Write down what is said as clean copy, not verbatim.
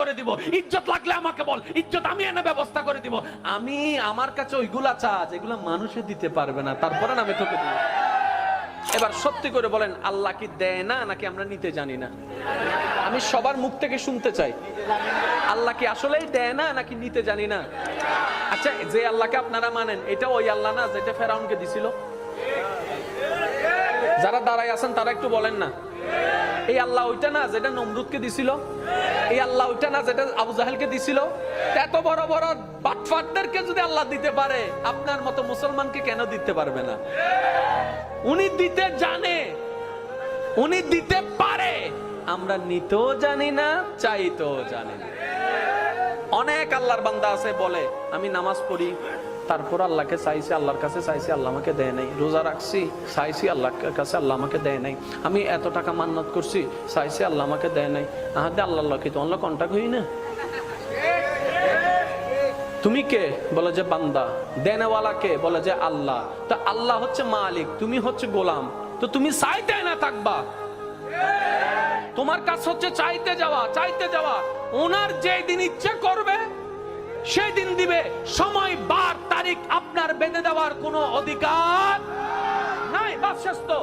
করে দিব, ইজ্জত লাগলে আমাকে বল, ইজ্জত আমি এনে ব্যবস্থা করে দিব। আমি আমার কাছে ওইগুলা চা যেগুলা মানুষে দিতে পারবে না, তারপরে আমি তোকে দিব। এবার সত্যি করে বলেন, আল্লাহ কি দেয় না নাকি আমরা নিতে জানি না? আমি সবার মুখ থেকে শুনতে চাই, আল্লাহ কি আসলেই দেয় না নাকি নিতে জানি না? আচ্ছা, যে আল্লাহকে আপনারা মানেন, এটা ওই আল্লাহ না যেটা ফেরাউনকে দিছিল? যারা দাঁড়ায় আছেন তারা একটু বলেন না, এই আল্লাহ ওইটা না যেটা নমরুদকে দিছিল? এই আল্লাহ ওইটা না যেটা আবু জাহেলকে দিছিল? এত বড় বড় বাটফাটদেরকে যদি আল্লাহ দিতে পারে, আপনার মতো মুসলমানকে কেন দিতে পারবে না? উনি দিতে জানে, উনি দিতে পারে, আমরা নিতেও জানি না, চাইতেও জানি না। অনেক আল্লাহর বান্দা আছে বলে, আমি নামাজ পড়ি, তারপর আল্লাহকে চাইছি, আল্লাহর কাছে চাইছি, আল্লাহ আমাকে দেয় নাই। রোজা রাখছি, চাইছি আল্লাহর কাছে, আল্লাহ আমাকে দেয় নাই। আমি এত টাকা মান্নত করছি, চাইছি, আল্লাহ আমাকে দেয় নাই। আহাদে আল্লাহ কি তোমার কন্টাক্ট হই না? তুমি কে? বলে যে বান্দা। দেনেওয়ালা কে? বলে যে আল্লাহ। তো আল্লাহ হচ্ছে মালিক, তুমি হচ্ছে গোলাম। তো তুমি চাইতে না থাকবা, তোমার কাজ হচ্ছে চাইতে যাওয়া, চাইতে যাওয়া। ওনার যেই দিন ইচ্ছা করবে সেই দিন দিবে। সময়, বার, তারিখ আপনার বেঁধে দেওয়ার কোনো অধিকার নাই। বাস শেষ তো।